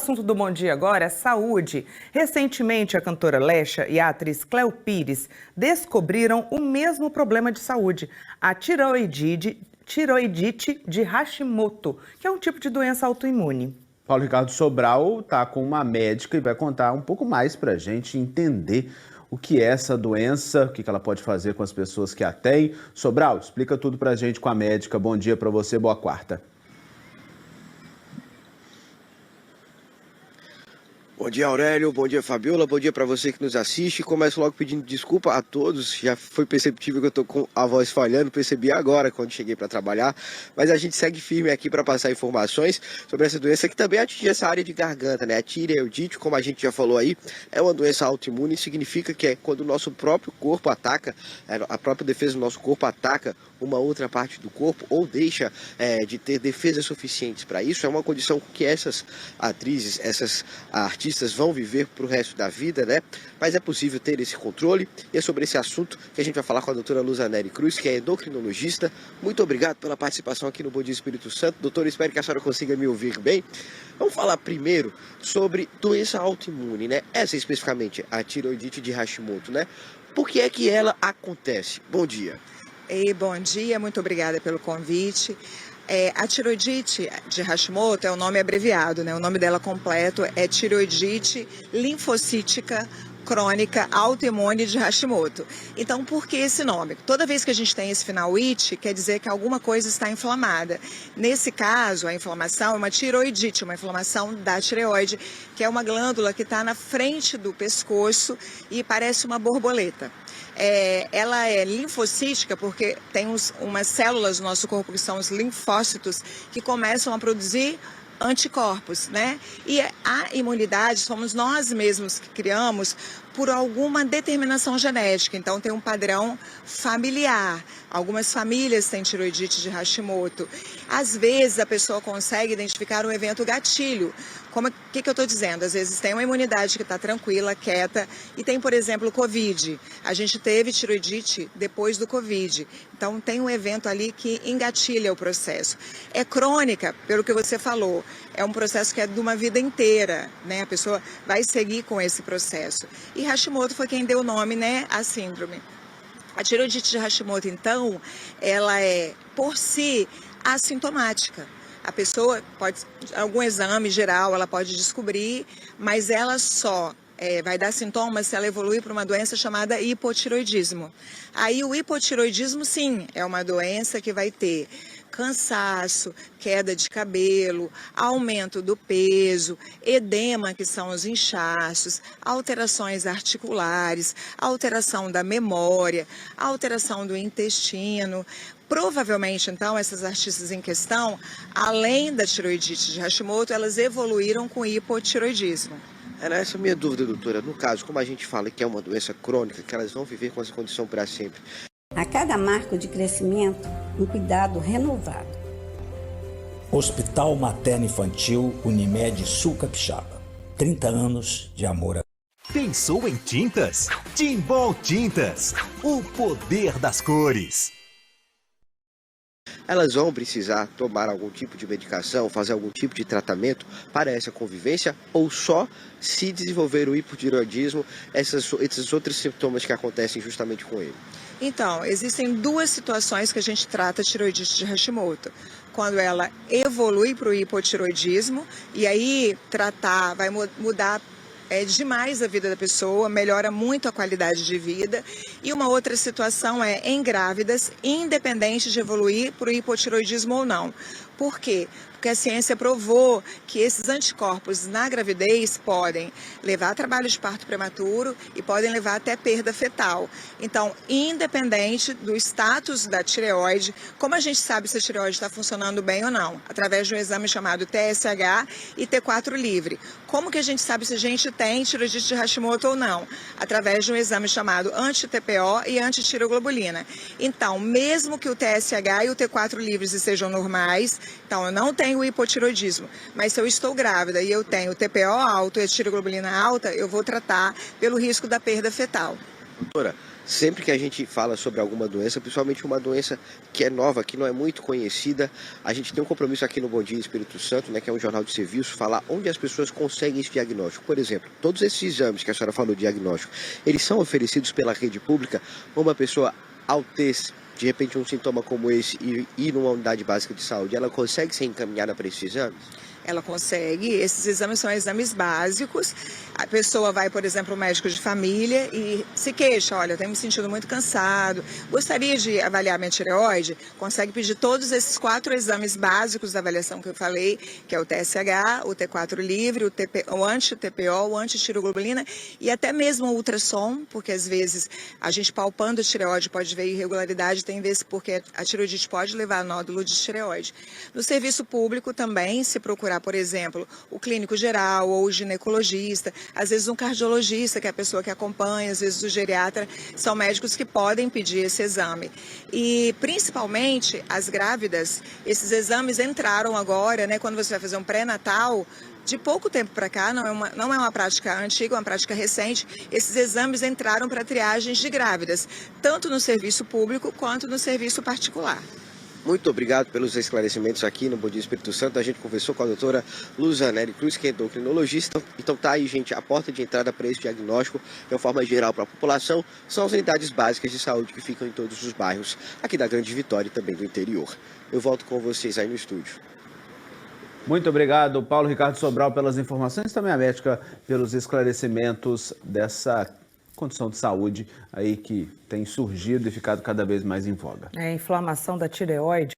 O assunto do Bom Dia agora é saúde. Recentemente, a cantora Lesha e a atriz Cleo Pires descobriram o mesmo problema de saúde, a tiroidite de Hashimoto, que é um tipo de doença autoimune. Paulo Ricardo Sobral está com uma médica e vai contar um pouco mais para a gente entender o que é essa doença, o que ela pode fazer com as pessoas que a têm. Sobral, explica tudo para a gente com a médica. Bom dia para você, boa quarta. Bom dia, Aurélio. Bom dia, Fabiola. Bom dia para você que nos assiste. Começo logo pedindo desculpa a todos. Já foi perceptível que eu tô com a voz falhando. Percebi agora quando cheguei para trabalhar. Mas a gente segue firme aqui para passar informações sobre essa doença que também atinge essa área de garganta, né? A tireoidite, como a gente já falou aí, é uma doença autoimune. Significa que é quando o nosso próprio corpo ataca, a própria defesa do nosso corpo ataca uma outra parte do corpo ou deixa de ter defesas suficientes para isso. É uma condição que essas atrizes, essas artistas vão viver para o resto da vida, né? Mas é possível ter esse controle. E é sobre esse assunto que a gente vai falar com a doutora Luzaneri Cruz, que é endocrinologista. Muito obrigado pela participação aqui no Bom Dia Espírito Santo. Doutora, espero que a senhora consiga me ouvir bem. Vamos falar primeiro sobre doença autoimune, né? Essa especificamente, a tireoidite de Hashimoto, né? Por que é que ela acontece? Bom dia. Ei, bom dia, muito obrigada pelo convite. A tireoidite de Hashimoto é o nome abreviado, né? O nome dela completo é tireoidite linfocítica crônica autoimune de Hashimoto. Então, por que esse nome? Toda vez que a gente tem esse final "ite", quer dizer que alguma coisa está inflamada. Nesse caso, a inflamação é uma tireoidite, uma inflamação da tireoide, que é uma glândula que está na frente do pescoço e parece uma borboleta. Ela é linfocítica porque tem umas células no nosso corpo que são os linfócitos que começam a produzir anticorpos, né? E a imunidade somos nós mesmos que criamos por alguma determinação genética. Então tem um padrão familiar. Algumas famílias têm tireoidite de Hashimoto. Às vezes a pessoa consegue identificar um evento gatilho. O que eu estou dizendo? Às vezes tem uma imunidade que está tranquila, quieta, e tem, por exemplo, o Covid. A gente teve tireoidite depois do Covid. Então tem um evento ali que engatilha o processo. É crônica, pelo que você falou. É um processo que é de uma vida inteira, né? A pessoa vai seguir com esse processo. E Hashimoto foi quem deu o nome, né, à síndrome. A tireoidite de Hashimoto, então, ela é, por si, assintomática. A pessoa pode, algum exame geral, ela pode descobrir, mas ela só vai dar sintomas se ela evoluir para uma doença chamada hipotireoidismo. Aí o hipotireoidismo, sim, é uma doença que vai ter cansaço, queda de cabelo, aumento do peso, edema, que são os inchaços, alterações articulares, alteração da memória, alteração do intestino. Provavelmente, então, essas artistas em questão, além da tireoidite de Hashimoto, elas evoluíram com hipotireoidismo. Era essa a minha dúvida, doutora. No caso, como a gente fala que é uma doença crônica, que elas vão viver com essa condição para sempre. A cada marco de crescimento, um cuidado renovado. Hospital Materno Infantil Unimed Sul Capixaba. 30 anos de amor a... Pensou em tintas? Timbol Tintas. O poder das cores. Elas vão precisar tomar algum tipo de medicação, fazer algum tipo de tratamento para essa convivência ou só se desenvolver o hipotireoidismo, esses outros sintomas que acontecem justamente com ele? Então, existem duas situações que a gente trata a tireoidite de Hashimoto. Quando ela evolui para o hipotireoidismo, e aí tratar vai mudar demais a vida da pessoa, melhora muito a qualidade de vida. E uma outra situação é em grávidas, independente de evoluir para o hipotireoidismo ou não. Por quê? Porque a ciência provou que esses anticorpos na gravidez podem levar a trabalho de parto prematuro e podem levar até perda fetal. Então, independente do status da tireoide, como a gente sabe se a tireoide está funcionando bem ou não? Através de um exame chamado TSH e T4 livre. Como que a gente sabe se a gente tem tireoidite de Hashimoto ou não? Através de um exame chamado anti-TPO e anti-tireoglobulina. Então, mesmo que o TSH e o T4 livres sejam normais, então eu não tenho o hipotireoidismo, mas se eu estou grávida e eu tenho o TPO alto e a tireoglobulina alta, eu vou tratar pelo risco da perda fetal. Doutora, sempre que a gente fala sobre alguma doença, principalmente uma doença que é nova, que não é muito conhecida, a gente tem um compromisso aqui no Bom Dia Espírito Santo, né, que é um jornal de serviço, falar onde as pessoas conseguem esse diagnóstico. Por exemplo, todos esses exames que a senhora falou de diagnóstico, eles são oferecidos pela rede pública. Uma pessoa, ao ter, de repente, um sintoma como esse e ir numa unidade básica de saúde, ela consegue ser encaminhada para esses exames? Ela consegue, esses exames são exames básicos. A pessoa vai, por exemplo, ao médico de família e se queixa, olha, eu tenho me sentindo muito cansado, gostaria de avaliar minha tireoide, consegue pedir todos esses 4 exames básicos da avaliação que eu falei, que é o TSH, o T4 livre, o anti-TPO, o anti-tiroglobulina e até mesmo o ultrassom, porque às vezes a gente palpando a tireoide pode ver irregularidade, tem vezes porque a tireoidite pode levar a nódulo de tireoide. No serviço público também, se procurar, por exemplo, o clínico geral ou o ginecologista, às vezes um cardiologista, que é a pessoa que acompanha, às vezes o geriatra, são médicos que podem pedir esse exame. E, principalmente, as grávidas, esses exames entraram agora, né, quando você vai fazer um pré-natal, de pouco tempo para cá, não é uma prática antiga, é uma prática recente, esses exames entraram para triagens de grávidas, tanto no serviço público quanto no serviço particular. Muito obrigado pelos esclarecimentos aqui no Bom Dia Espírito Santo. A gente conversou com a doutora Luzanelli Cruz, que é endocrinologista. Então tá aí, gente, a porta de entrada para esse diagnóstico, de uma forma geral para a população, são as unidades básicas de saúde que ficam em todos os bairros, aqui da Grande Vitória e também do interior. Eu volto com vocês aí no estúdio. Muito obrigado, Paulo Ricardo Sobral, pelas informações, também a médica pelos esclarecimentos dessa condição de saúde aí que tem surgido e ficado cada vez mais em voga. A inflamação da tireoide